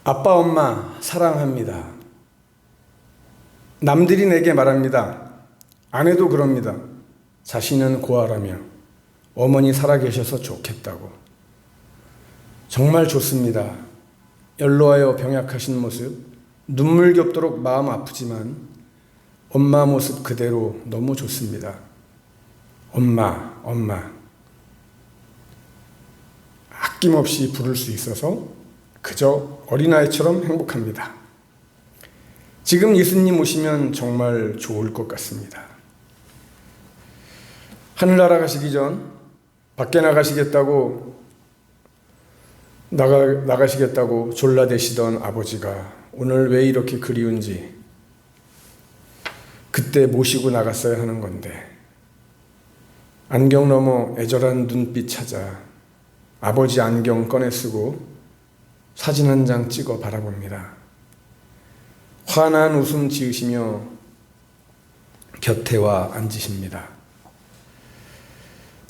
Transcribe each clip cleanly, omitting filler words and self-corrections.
아빠, 엄마 사랑합니다. 남들이 내게 말합니다. 아내도 그럽니다. 자신은 고아라며 어머니 살아계셔서 좋겠다고. 정말 좋습니다. 연로하여 병약하신 모습, 눈물겹도록 마음 아프지만 엄마 모습 그대로 너무 좋습니다. 엄마, 엄마. 아낌없이 부를 수 있어서 그저 어린아이처럼 행복합니다. 지금 예수님 오시면 정말 좋을 것 같습니다. 하늘나라 가시기 전 밖에 나가시겠다고 졸라대시던 아버지가 오늘 왜 이렇게 그리운지 그때 모시고 나갔어야 하는 건데, 안경 너머 애절한 눈빛 찾아 아버지 안경 꺼내 쓰고 사진 한 장 찍어 바라봅니다. 환한 웃음 지으시며 곁에 와 앉으십니다.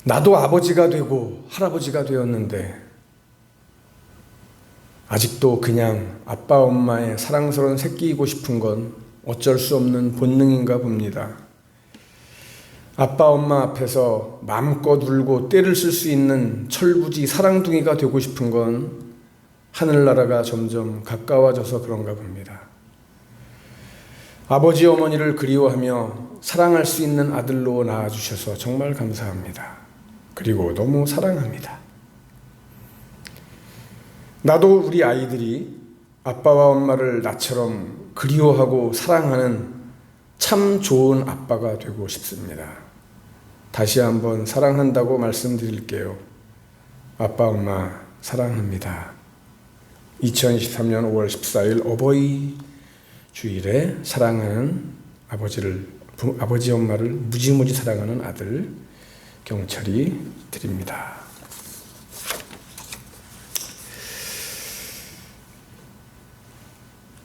나도 아버지가 되고 할아버지가 되었는데 아직도 그냥 아빠 엄마의 사랑스러운 새끼이고 싶은 건 어쩔 수 없는 본능인가 봅니다. 아빠 엄마 앞에서 마음껏 울고 떼를 쓸 수 있는 철부지 사랑둥이가 되고 싶은 건 하늘나라가 점점 가까워져서 그런가 봅니다. 아버지 어머니를 그리워하며 사랑할 수 있는 아들로 낳아주셔서 정말 감사합니다. 그리고 너무 사랑합니다. 나도 우리 아이들이 아빠와 엄마를 나처럼 그리워하고 사랑하는 참 좋은 아빠가 되고 싶습니다. 다시 한번 사랑한다고 말씀드릴게요. 아빠, 엄마 사랑합니다. 2023년 5월 14일 어버이 주일에 사랑하는 아버지 엄마를 무지무지 사랑하는 아들 경철이 드립니다.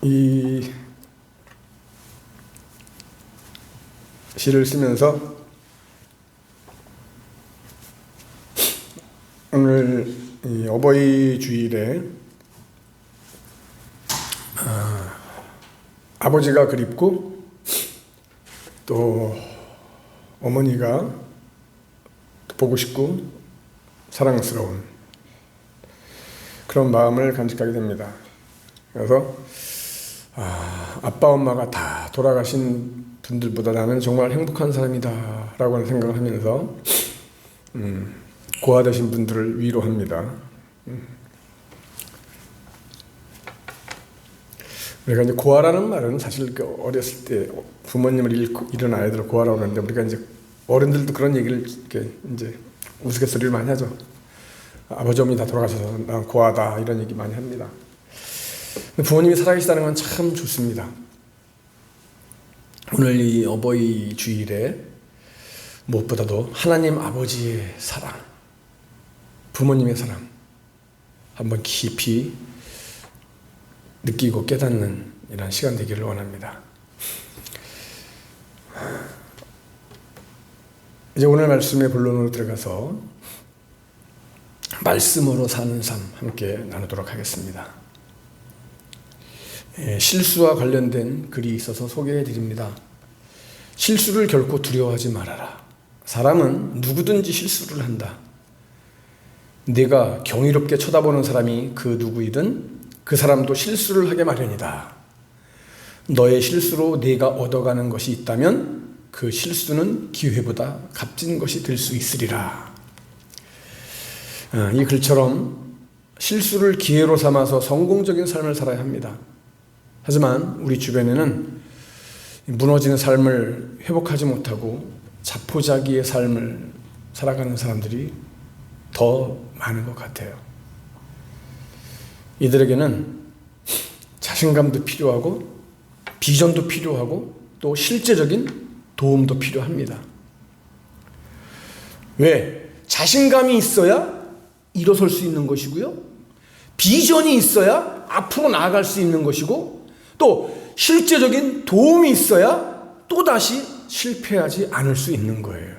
이 시를 쓰면서 오늘 이 어버이 주일에 아버지가 그립고 또 어머니가 보고 싶고 사랑스러운 그런 마음을 간직하게 됩니다. 그래서 아빠 엄마가 다 돌아가신 분들보다 나는 정말 행복한 사람이다 라고 생각을 하면서 고아되신 분들을 위로합니다. 우리가 이제 고아라는 말은 사실 어렸을 때 부모님을 잃은 아이들을 고아라고 하는데, 우리가 이제 어른들도 그런 얘기를 이렇게 이제 우스갯소리를 많이 하죠. 아버지 어머니 다 돌아가셔서 난 고아다 이런 얘기 많이 합니다. 부모님이 살아계시다는 건 참 좋습니다. 오늘 이 어버이 주일에 무엇보다도 하나님 아버지의 사랑, 부모님의 사랑 한번 깊이 느끼고 깨닫는 이런 시간 되기를 원합니다. 이제 오늘 말씀의 본론으로 들어가서 말씀으로 사는 삶 함께 나누도록 하겠습니다. 실수와 관련된 글이 있어서 소개해 드립니다. 실수를 결코 두려워하지 말아라. 사람은 누구든지 실수를 한다. 내가 경이롭게 쳐다보는 사람이 그 누구이든 그 사람도 실수를 하게 마련이다. 너의 실수로 내가 얻어가는 것이 있다면 그 실수는 기회보다 값진 것이 될 수 있으리라. 이 글처럼 실수를 기회로 삼아서 성공적인 삶을 살아야 합니다. 하지만 우리 주변에는 무너지는 삶을 회복하지 못하고 자포자기의 삶을 살아가는 사람들이 더 많은 것 같아요. 이들에게는 자신감도 필요하고 비전도 필요하고 또 실제적인 도움도 필요합니다. 왜? 자신감이 있어야 일어설 수 있는 것이고요. 비전이 있어야 앞으로 나아갈 수 있는 것이고, 또 실제적인 도움이 있어야 또다시 실패하지 않을 수 있는 거예요.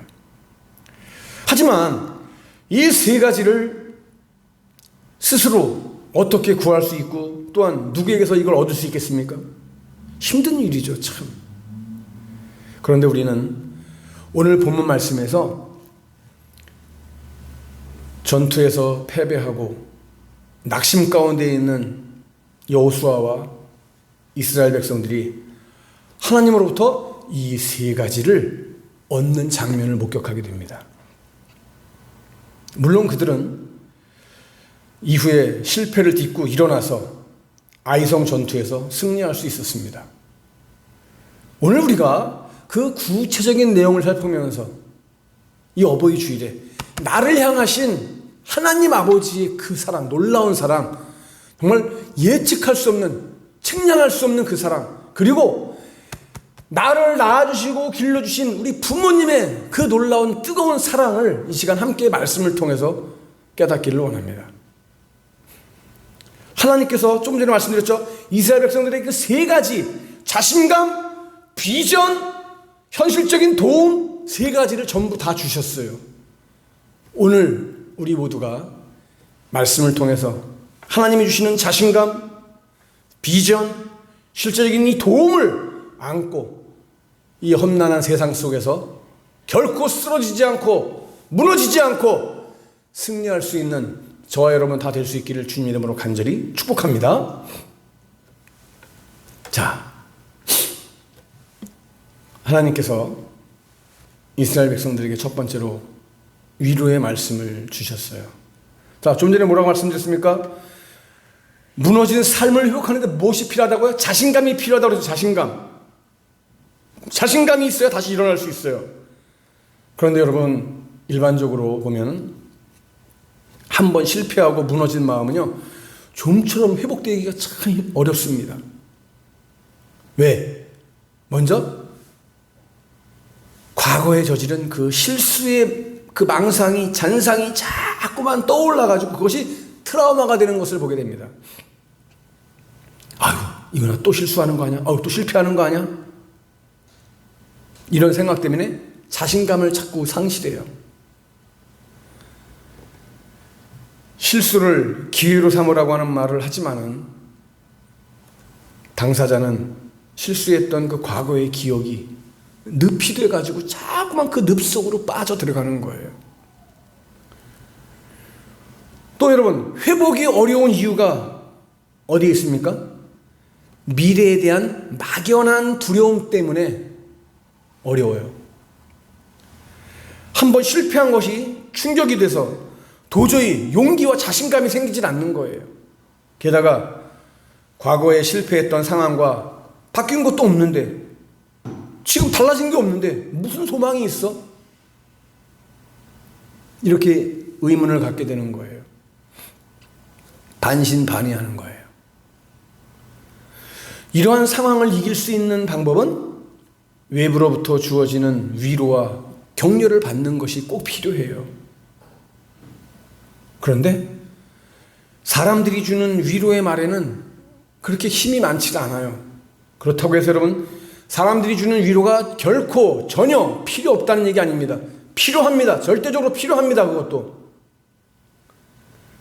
하지만 이 세 가지를 스스로 어떻게 구할 수 있고 또한 누구에게서 이걸 얻을 수 있겠습니까? 힘든 일이죠, 참. 그런데 우리는 오늘 본문 말씀에서 전투에서 패배하고 낙심 가운데 있는 여호수아와 이스라엘 백성들이 하나님으로부터 이 세 가지를 얻는 장면을 목격하게 됩니다. 물론 그들은 이후에 실패를 딛고 일어나서 아이성 전투에서 승리할 수 있었습니다. 오늘 우리가 그 구체적인 내용을 살펴보면서 이 어버이 주일에 나를 향하신 하나님 아버지의 그 사랑, 놀라운 사랑, 정말 예측할 수 없는, 측량할 수 없는 그 사랑, 그리고 나를 낳아주시고 길러주신 우리 부모님의 그 놀라운 뜨거운 사랑을 이 시간 함께 말씀을 통해서 깨닫기를 원합니다. 하나님께서 조금 전에 말씀드렸죠. 이스라엘 백성들의 그 세 가지 자신감, 비전, 현실적인 도움 세 가지를 전부 다 주셨어요. 오늘 우리 모두가 말씀을 통해서 하나님이 주시는 자신감, 비전, 실제적인 이 도움을 안고 이 험난한 세상 속에서 결코 쓰러지지 않고 무너지지 않고 승리할 수 있는 저와 여러분 다 될 수 있기를 주님 이름으로 간절히 축복합니다. 자, 하나님께서 이스라엘 백성들에게 첫 번째로 위로의 말씀을 주셨어요. 자, 좀 전에 뭐라고 말씀드렸습니까? 무너진 삶을 회복하는데 무엇이 필요하다고요? 자신감이 필요하다고 그랬죠. 자신감이 있어야 다시 일어날 수 있어요. 그런데 여러분, 일반적으로 보면 한 번 실패하고 무너진 마음은요, 좀처럼 회복되기가 참 어렵습니다. 왜? 먼저 과거에 저지른 그 실수의 그 망상이, 잔상이 자꾸만 떠올라가지고 그것이 트라우마가 되는 것을 보게 됩니다. 아유, 이거나 또 실수하는 거 아니야? 또 실패하는 거 아니야? 이런 생각 때문에 자신감을 자꾸 상실해요. 실수를 기회로 삼으라고 하는 말을 하지만은 당사자는 실수했던 그 과거의 기억이 늪이 돼가지고 자꾸만 그 늪 속으로 빠져 들어가는 거예요. 또 여러분, 회복이 어려운 이유가 어디에 있습니까? 미래에 대한 막연한 두려움 때문에 어려워요. 한번 실패한 것이 충격이 돼서 도저히 용기와 자신감이 생기질 않는 거예요. 게다가 과거에 실패했던 상황과 바뀐 것도 없는데, 지금 달라진 게 없는데 무슨 소망이 있어? 이렇게 의문을 갖게 되는 거예요. 반신반의하는 거예요. 이러한 상황을 이길 수 있는 방법은 외부로부터 주어지는 위로와 격려를 받는 것이 꼭 필요해요. 그런데 사람들이 주는 위로의 말에는 그렇게 힘이 많지가 않아요. 그렇다고 해서 여러분, 사람들이 주는 위로가 결코 전혀 필요 없다는 얘기 아닙니다. 필요합니다. 절대적으로 필요합니다. 그것도.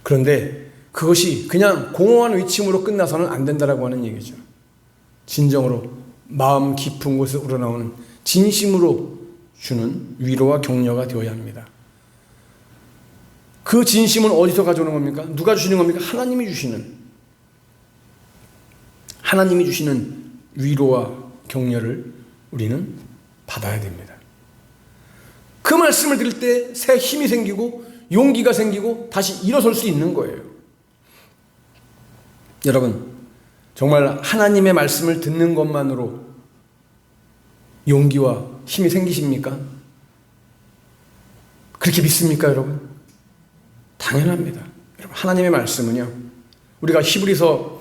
그런데 그것이 그냥 공허한 외침으로 끝나서는 안 된다라고 하는 얘기죠. 진정으로 마음 깊은 곳에서 우러나오는 진심으로 주는 위로와 격려가 되어야 합니다. 그 진심은 어디서 가져오는 겁니까? 누가 주시는 겁니까? 하나님이 주시는 위로와 격려를 우리는 받아야 됩니다. 그 말씀을 들을 때 새 힘이 생기고 용기가 생기고 다시 일어설 수 있는 거예요. 여러분, 정말 하나님의 말씀을 듣는 것만으로 용기와 힘이 생기십니까? 그렇게 믿습니까, 여러분? 당연합니다. 여러분, 하나님의 말씀은요, 우리가 히브리서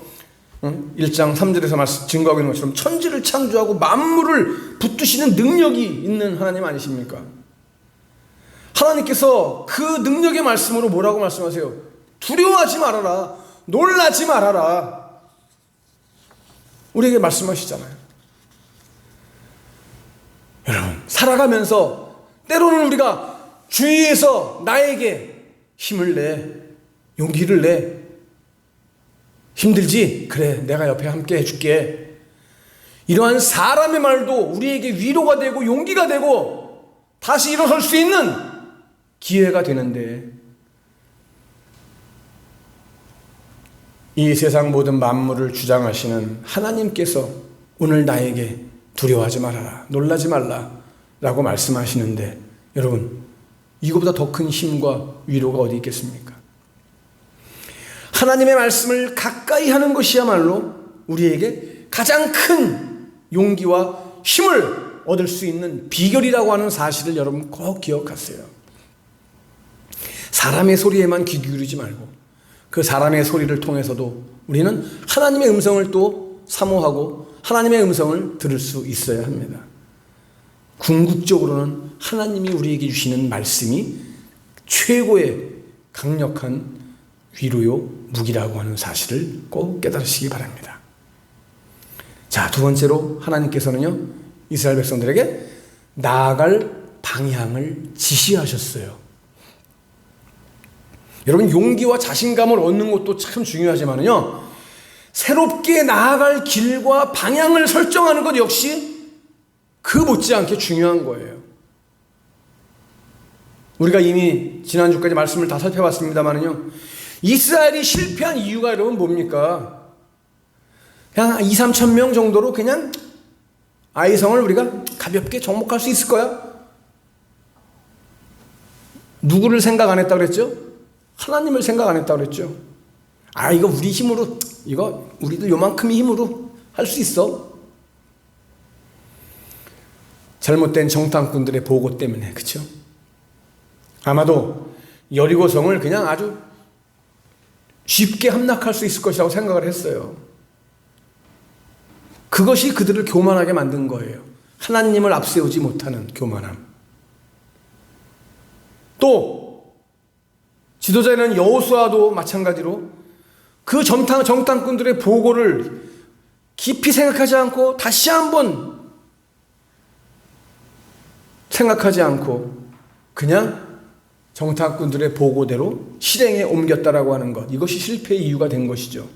1장 3절에서 증거하고 있는 것처럼 천지를 창조하고 만물을 붙드시는 능력이 있는 하나님 아니십니까? 하나님께서 그 능력의 말씀으로 뭐라고 말씀하세요? 두려워하지 말아라. 놀라지 말아라. 우리에게 말씀하시잖아요. 여러분, 살아가면서 때로는 우리가 주위에서 나에게 힘을 내, 용기를 내, 힘들지? 그래, 내가 옆에 함께 해줄게. 이러한 사람의 말도 우리에게 위로가 되고 용기가 되고 다시 일어설 수 있는 기회가 되는데, 이 세상 모든 만물을 주장하시는 하나님께서 오늘 나에게 두려워하지 말아라, 놀라지 말라 라고 말씀하시는데, 여러분, 이거보다 더 큰 힘과 위로가 어디 있겠습니까? 하나님의 말씀을 가까이 하는 것이야말로 우리에게 가장 큰 용기와 힘을 얻을 수 있는 비결이라고 하는 사실을 여러분 꼭 기억하세요. 사람의 소리에만 귀 기울이지 말고 그 사람의 소리를 통해서도 우리는 하나님의 음성을 또 사모하고 하나님의 음성을 들을 수 있어야 합니다. 궁극적으로는 하나님이 우리에게 주시는 말씀이 최고의 강력한 위로요 무기라고 하는 사실을 꼭 깨달으시기 바랍니다. 자, 두 번째로 하나님께서는요, 이스라엘 백성들에게 나아갈 방향을 지시하셨어요. 여러분, 용기와 자신감을 얻는 것도 참 중요하지만요, 새롭게 나아갈 길과 방향을 설정하는 것 역시 그 못지않게 중요한 거예요. 우리가 이미 지난주까지 말씀을 다 살펴봤습니다만요, 이스라엘이 실패한 이유가 여러분 뭡니까? 그냥 2, 3천 명 정도로 그냥 아이성을 우리가 가볍게 정복할 수 있을 거야? 누구를 생각 안 했다고 그랬죠? 하나님을 생각 안 했다고 그랬죠? 아, 이거 우리 힘으로, 이거 우리도 요만큼의 힘으로 할 수 있어. 잘못된 정탐꾼들의 보고 때문에, 그렇죠? 아마도 여리고성을 그냥 아주 쉽게 함락할 수 있을 것이라고 생각을 했어요. 그것이 그들을 교만하게 만든 거예요. 하나님을 앞세우지 못하는 교만함. 또 지도자는 여호수아도 마찬가지로 그 정탐꾼들의 보고를 깊이 생각하지 않고 다시 한번 생각하지 않고 그냥 정탐꾼들의 보고대로 실행에 옮겼다라고 하는 것, 이것이 실패의 이유가 된 것이죠.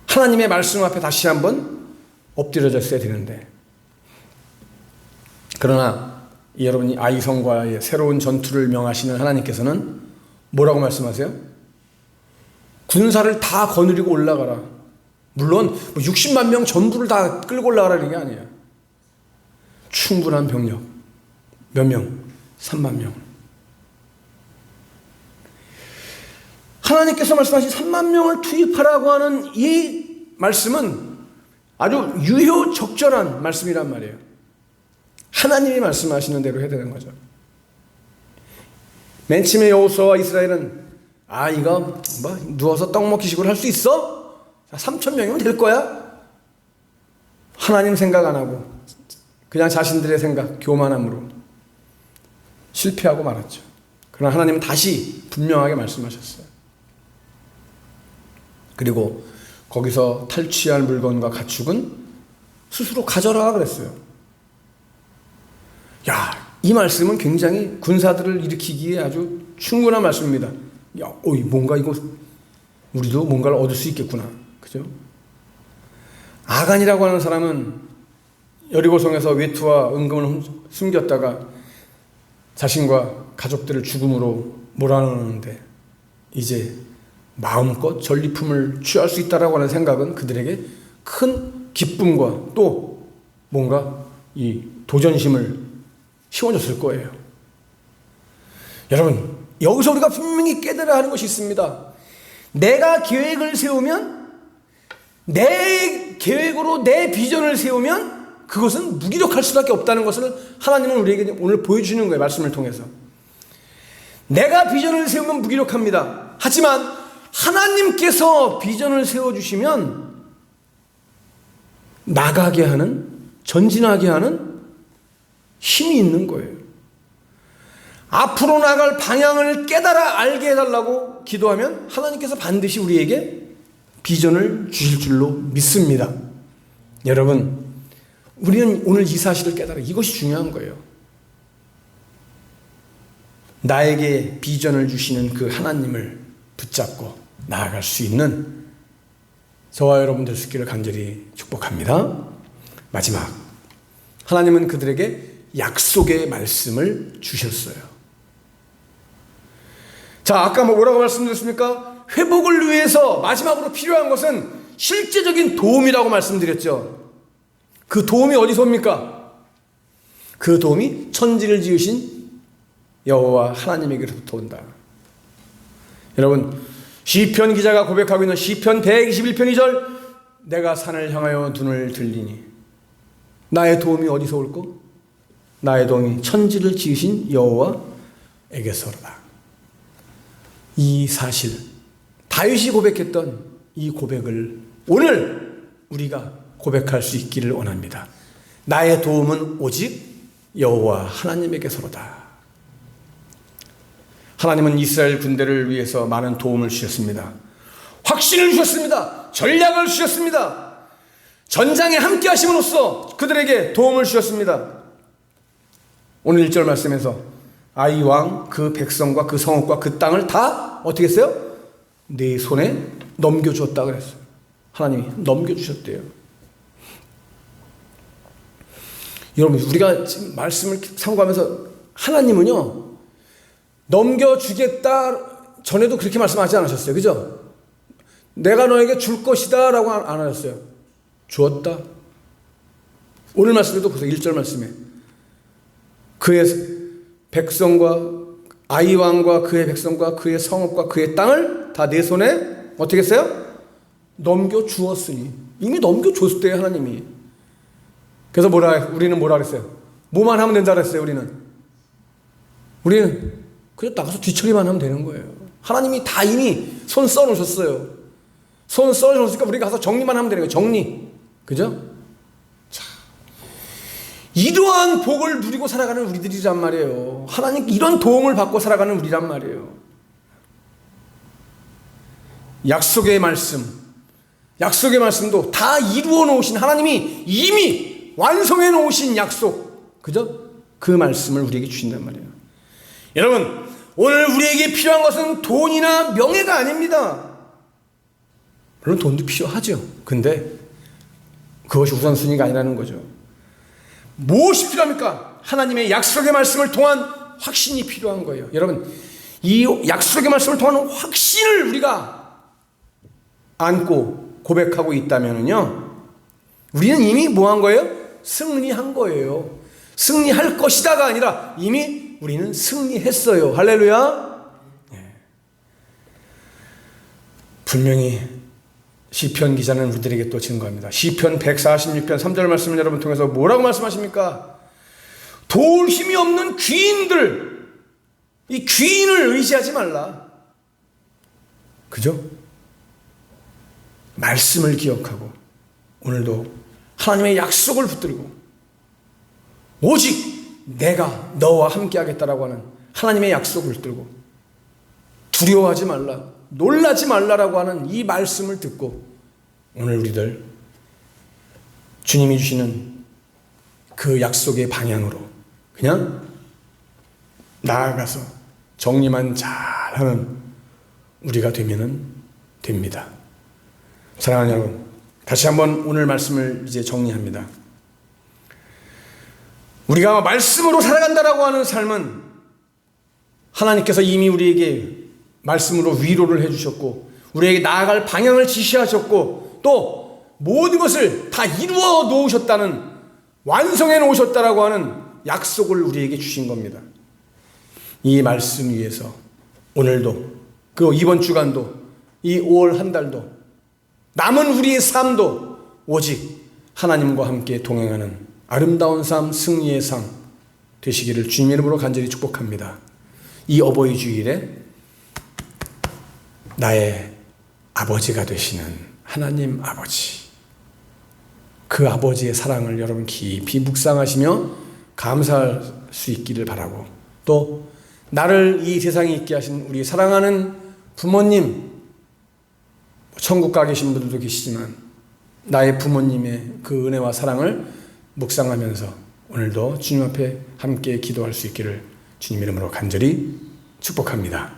하나님의 말씀 앞에 다시 한번 엎드려졌어야 되는데, 그러나 여러분이 아이성과의 새로운 전투를 명하시는 하나님께서는 뭐라고 말씀하세요? 군사를 다 거느리고 올라가라. 물론 60만 명 전부를 다 끌고 올라가라는 게 아니에요. 충분한 병력, 몇 명? 3만 명. 하나님께서 말씀하신 3만 명을 투입하라고 하는 이 말씀은 아주 유효적절한 말씀이란 말이에요. 하나님이 말씀하시는 대로 해야 되는 거죠. 맨 처음에 여호수아와 이스라엘은 이거 뭐 누워서 떡 먹기식으로 할 수 있어? 3천 명이면 될 거야? 하나님 생각 안 하고 그냥 자신들의 생각, 교만함으로 실패하고 말았죠. 그러나 하나님은 다시 분명하게 말씀하셨어요. 그리고 거기서 탈취할 물건과 가축은 스스로 가져라 그랬어요. 이 말씀은 굉장히 군사들을 일으키기에 아주 충분한 말씀입니다. 뭔가 이거 우리도 뭔가를 얻을 수 있겠구나. 그죠? 아간이라고 하는 사람은 여리고성에서 외투와 은금을 숨겼다가 자신과 가족들을 죽음으로 몰아넣는데 이제 마음껏 전리품을 취할 수 있다라고 하는 생각은 그들에게 큰 기쁨과 또 뭔가 이 도전심을 심어줬을 거예요. 여러분, 여기서 우리가 분명히 깨달아야 하는 것이 있습니다. 내가 계획을 세우면, 내 계획으로 내 비전을 세우면 그것은 무기력할 수밖에 없다는 것을 하나님은 우리에게 오늘 보여주는 거예요. 말씀을 통해서. 내가 비전을 세우면 무기력합니다. 하지만 하나님께서 비전을 세워주시면 나가게 하는, 전진하게 하는 힘이 있는 거예요. 앞으로 나갈 방향을 깨달아 알게 해달라고 기도하면 하나님께서 반드시 우리에게 비전을 주실 줄로 믿습니다. 여러분, 우리는 오늘 이 사실을 깨달아, 이것이 중요한 거예요. 나에게 비전을 주시는 그 하나님을 붙잡고 나아갈 수 있는 저와 여러분 될 수 있기를 간절히 축복합니다. 마지막, 하나님은 그들에게 약속의 말씀을 주셨어요. 자, 아까 뭐라고 말씀드렸습니까? 회복을 위해서 마지막으로 필요한 것은 실제적인 도움이라고 말씀드렸죠. 그 도움이 어디서 옵니까? 그 도움이 천지를 지으신 여호와 하나님에게로부터 온다. 여러분, 시편 기자가 고백하고 있는 시편 121편 2절, 내가 산을 향하여 눈을 들리니 나의 도움이 어디서 올꼬? 나의 도움이 천지를 지으신 여호와에게서로다. 이 사실, 다윗이 고백했던 이 고백을 오늘 우리가 고백할 수 있기를 원합니다. 나의 도움은 오직 여호와 하나님에게서로다. 하나님은 이스라엘 군대를 위해서 많은 도움을 주셨습니다. 확신을 주셨습니다. 전략을 주셨습니다. 전장에 함께 하심으로써 그들에게 도움을 주셨습니다. 오늘 1절 말씀에서 아이 왕 그 백성과 그 성읍과 그 땅을 다 어떻게 했어요? 네 손에 넘겨주었다 그랬어요. 하나님이 넘겨주셨대요. 여러분, 우리가 지금 말씀을 참고하면서 하나님은요, 넘겨주겠다 전에도 그렇게 말씀하지 않으셨어요. 그죠? 내가 너에게 줄 것이다 라고 안 하셨어요. 주었다. 오늘 말씀에도 보세요. 1절 말씀에 그의 백성과 아이 왕과 그의 백성과 그의 성읍과 그의 땅을 다 내 손에 어떻게 했어요? 넘겨주었으니. 이미 넘겨줬대요, 하나님이. 그래서 우리는 뭐라 그랬어요? 뭐만 하면 된다 그랬어요. 우리는 그냥 나가서 뒤처리만 하면 되는 거예요. 하나님이 다 이미 손 써놓으셨어요. 손 써놓으셨으니까 우리가 가서 정리만 하면 되는 거예요. 정리. 그죠? 자, 이러한 복을 누리고 살아가는 우리들이란 말이에요. 하나님 이런 도움을 받고 살아가는 우리란 말이에요. 약속의 말씀도 다 이루어 놓으신 하나님이 이미 완성해 놓으신 약속, 그죠? 그 말씀을 우리에게 주신단 말이에요. 여러분, 오늘 우리에게 필요한 것은 돈이나 명예가 아닙니다. 물론 돈도 필요하죠. 근데 그것이 우선순위가 아니라는 거죠. 무엇이 필요합니까? 하나님의 약속의 말씀을 통한 확신이 필요한 거예요. 여러분, 이 약속의 말씀을 통한 확신을 우리가 안고 고백하고 있다면요, 우리는 이미 뭐 한 거예요? 승리한 거예요. 승리할 것이다가 아니라 이미 우리는 승리했어요. 할렐루야. 네. 분명히 시편 기자는 우리들에게 또 증거합니다. 시편 146편 3절 말씀을 여러분 통해서 뭐라고 말씀하십니까? 도울 힘이 없는 귀인들, 이 귀인을 의지하지 말라. 그죠? 말씀을 기억하고 오늘도 하나님의 약속을 붙들고 오직 내가 너와 함께 하겠다라고 하는 하나님의 약속을 붙들고 두려워하지 말라, 놀라지 말라라고 하는 이 말씀을 듣고 오늘 우리들 주님이 주시는 그 약속의 방향으로 그냥 나아가서 정리만 잘하는 우리가 되면은 됩니다. 사랑하는 여러분, 다시 한번 오늘 말씀을 이제 정리합니다. 우리가 말씀으로 살아간다라고 하는 삶은 하나님께서 이미 우리에게 말씀으로 위로를 해주셨고 우리에게 나아갈 방향을 지시하셨고 또 모든 것을 다 이루어 놓으셨다는, 완성해 놓으셨다라고 하는 약속을 우리에게 주신 겁니다. 이 말씀 위에서 오늘도, 그 이번 주간도, 이 5월 한 달도, 남은 우리의 삶도 오직 하나님과 함께 동행하는 아름다운 삶, 승리의 삶 되시기를 주님의 이름으로 간절히 축복합니다. 이 어버이 주일에 나의 아버지가 되시는 하나님 아버지, 그 아버지의 사랑을 여러분 깊이 묵상하시며 감사할 수 있기를 바라고, 또 나를 이 세상에 있게 하신 우리 사랑하는 부모님, 천국 가 계신 분들도 계시지만 나의 부모님의 그 은혜와 사랑을 묵상하면서 오늘도 주님 앞에 함께 기도할 수 있기를 주님 이름으로 간절히 축복합니다.